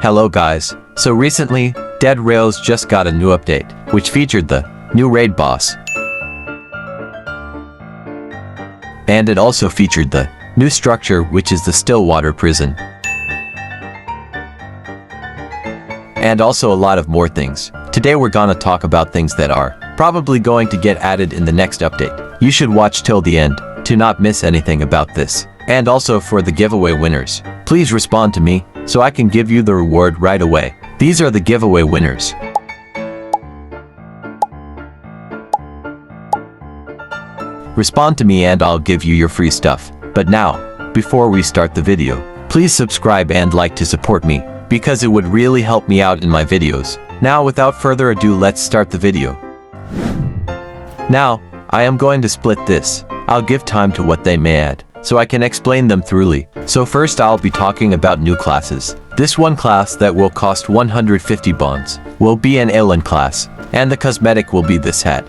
Hello guys, so recently, Dead Rails just got a new update, which featured the new raid boss. And it also featured the new structure, which is the Stillwater prison. And also a lot of more things. Today we're gonna talk about things that are probably going to get added in the next update. You should watch till the end to not miss anything about this. And also for the giveaway winners, please respond to me so I can give you the reward right away. These are the giveaway winners. Respond to me and I'll give you your free stuff. But now, before we start the video, please subscribe and like to support me, because it would really help me out in my videos. Now without further ado, let's start the video. Now, I am going to split this. I'll give time to what they may add, so I can explain them thoroughly. So first I'll be talking about new classes. This one class that will cost 150 bonds will be an Ailen class, and the cosmetic will be this hat.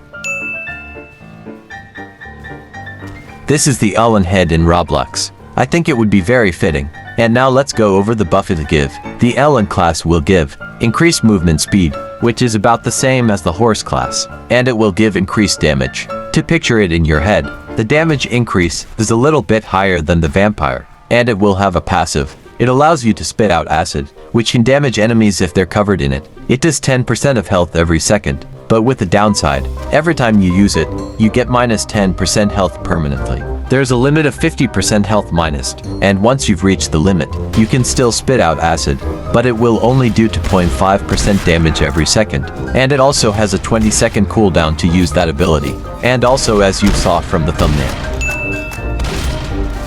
This is the Ailen head in Roblox. I think it would be very fitting. And now let's go over the buff it give. The Ailen class will give increased movement speed, which is about the same as the horse class, and it will give increased damage. To picture it in your head, the damage increase is a little bit higher than the vampire, and it will have a passive. It allows you to spit out acid, which can damage enemies if they're covered in it. It does 10% of health every second, but with the downside, every time you use it, you get minus 10% health permanently. There's a limit of 50% health minused, and once you've reached the limit, you can still spit out acid, but it will only do 2.5% damage every second, and it also has a 20-second cooldown to use that ability, and also as you saw from the thumbnail.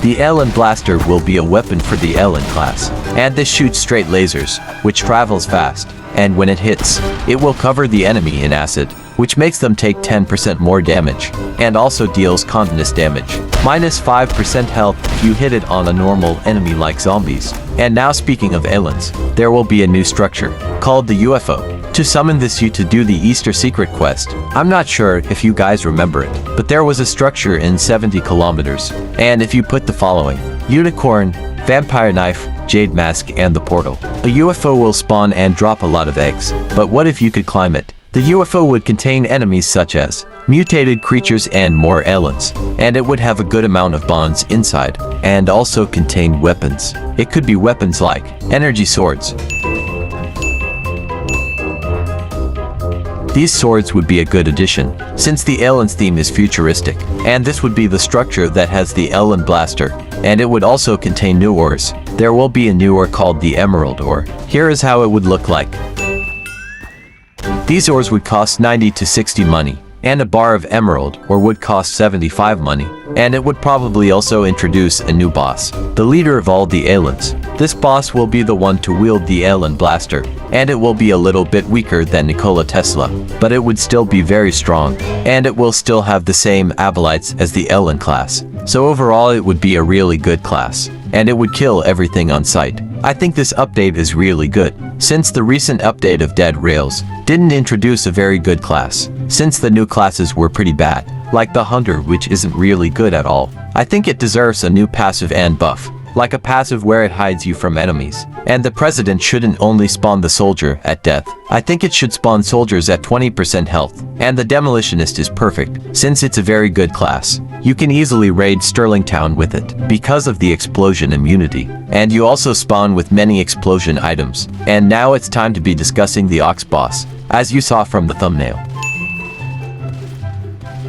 The Ailen Blaster will be a weapon for the Ailen class, and this shoots straight lasers, which travels fast, and when it hits, it will cover the enemy in acid, which makes them take 10% more damage, and also deals continuous damage, minus 5% health if you hit it on a normal enemy like zombies. And now speaking of Ailens, there will be a new structure, called the UFO, to summon this you to do the Easter secret quest. I'm not sure if you guys remember it, but there was a structure in 70 kilometers, and if you put the following: unicorn, vampire knife, jade mask and the portal, a UFO will spawn and drop a lot of eggs. But what if you could climb it? The UFO would contain enemies such as mutated creatures and more Ailens, and it would have a good amount of bonds inside, and also contain weapons. It could be weapons like energy swords. These swords would be a good addition, since the Ailen's theme is futuristic, and this would be the structure that has the Ailen Blaster, and it would also contain new ores. There will be a new ore called the Emerald ore. Here is how it would look like. These ores would cost 90 to 60 money, and a bar of emerald ore would cost 75 money, and it would probably also introduce a new boss, the leader of all the Ailens. This boss will be the one to wield the Ailen Blaster, and it will be a little bit weaker than Nikola Tesla, but it would still be very strong, and it will still have the same abilities as the Ailen class. So overall it would be a really good class, and it would kill everything on sight. I think this update is really good, since the recent update of Dead Rails didn't introduce a very good class, since the new classes were pretty bad, like the Hunter, which isn't really good at all. I think it deserves a new passive and buff, like a passive where it hides you from enemies, and the President shouldn't only spawn the soldier at death. I think it should spawn soldiers at 20% health, and the Demolitionist is perfect, since it's a very good class. You can easily raid Sterling Town with it, because of the explosion immunity, and you also spawn with many explosion items. And now it's time to be discussing the Ox Boss, as you saw from the thumbnail.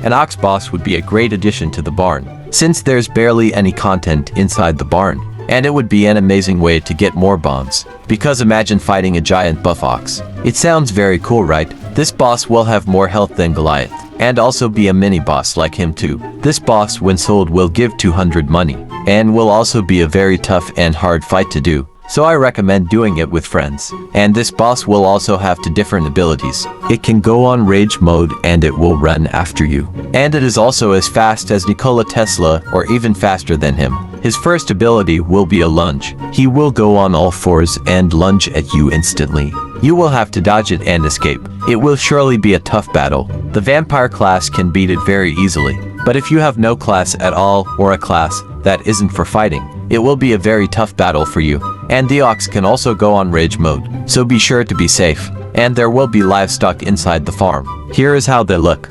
An Ox Boss would be a great addition to the barn, since there's barely any content inside the barn, and it would be an amazing way to get more bonds, because imagine fighting a giant buff ox. It sounds very cool, right? This boss will have more health than Goliath, and also be a mini boss like him too. This boss when sold will give 200 money, and will also be a very tough and hard fight to do. So I recommend doing it with friends. And this boss will also have two different abilities. It can go on rage mode and it will run after you. And it is also as fast as Nikola Tesla or even faster than him. His first ability will be a lunge. He will go on all fours and lunge at you instantly. You will have to dodge it and escape. It will surely be a tough battle. The vampire class can beat it very easily. But if you have no class at all or a class that isn't for fighting, it will be a very tough battle for you. and the ox can also go on rage mode, so be sure to be safe. And there will be livestock inside the farm. Here is how they look.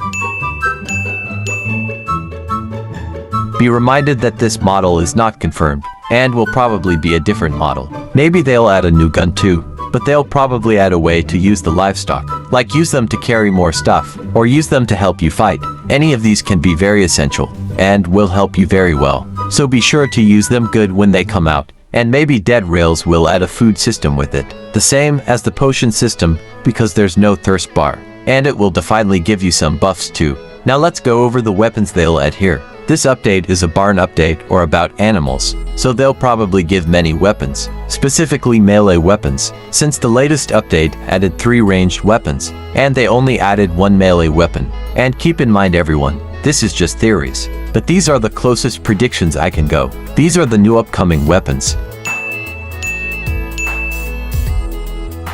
Be reminded that this model is not confirmed, and will probably be a different model. Maybe they'll add a new gun too, but they'll probably add a way to use the livestock, like use them to carry more stuff, or use them to help you fight. Any of these can be very essential, and will help you very well. So be sure to use them good when they come out. And maybe Dead Rails will add a food system with it, the same as the potion system, because there's no thirst bar, and it will definitely give you some buffs too. Now let's go over the weapons they'll add here. This update is a barn update or about animals, so they'll probably give many weapons, specifically melee weapons, since the latest update added 3 ranged weapons, and they only added 1 melee weapon. And keep in mind everyone, this is just theories, but these are the closest predictions I can go. These are the new upcoming weapons.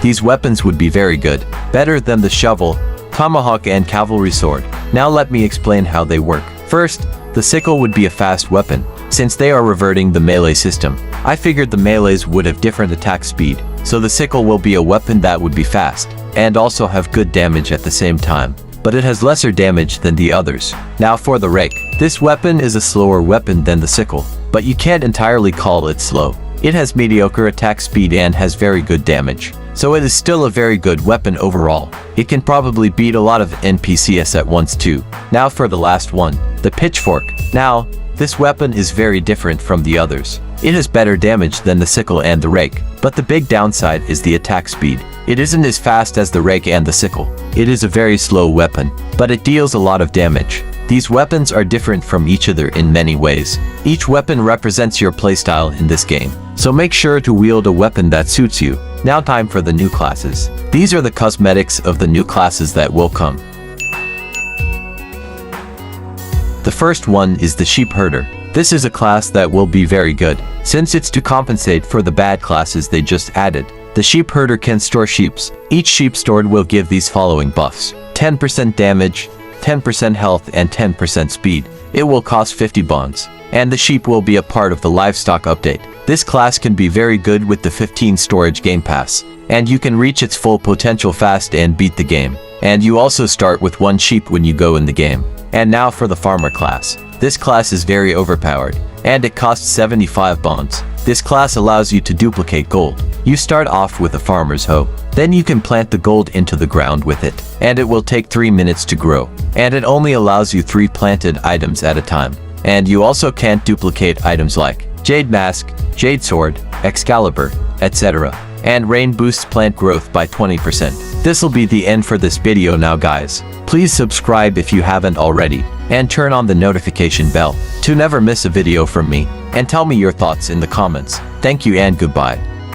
These weapons would be very good, better than the shovel, tomahawk and cavalry sword. Now let me explain how they work. First, the sickle would be a fast weapon, since they are reverting the melee system. I figured the melees would have different attack speed, so the sickle will be a weapon that would be fast, and also have good damage at the same time. But it has lesser damage than the others. Now for the rake. This weapon is a slower weapon than the sickle, but you can't entirely call it slow. It has mediocre attack speed and has very good damage, so it is still a very good weapon overall. It can probably beat a lot of NPCs at once too. Now for the last one, the pitchfork. Now, this weapon is very different from the others. It has better damage than the sickle and the rake, but the big downside is the attack speed. It isn't as fast as the rake and the sickle. It is a very slow weapon, but it deals a lot of damage. These weapons are different from each other in many ways. Each weapon represents your playstyle in this game, so make sure to wield a weapon that suits you. Now time for the new classes. These are the cosmetics of the new classes that will come. The first one is the sheep herder. This is a class that will be very good, since it's to compensate for the bad classes they just added. The sheep herder can store sheeps. Each sheep stored will give these following buffs: 10% damage, 10% health and 10% speed. It will cost 50 bonds, and the sheep will be a part of the livestock update. This class can be very good with the 15 storage game pass, and you can reach its full potential fast and beat the game. And you also start with 1 sheep when you go in the game. And now for the farmer class. This class is very overpowered, and it costs 75 bonds. This class allows you to duplicate gold. You start off with a farmer's hoe. Then you can plant the gold into the ground with it, and it will take 3 minutes to grow. And it only allows you 3 planted items at a time. And you also can't duplicate items like Jade Mask, Jade Sword, Excalibur, etc. And rain boosts plant growth by 20%. This'll be the end for this video now guys. Please subscribe if you haven't already, and turn on the notification bell to never miss a video from me, and tell me your thoughts in the comments. Thank you and goodbye.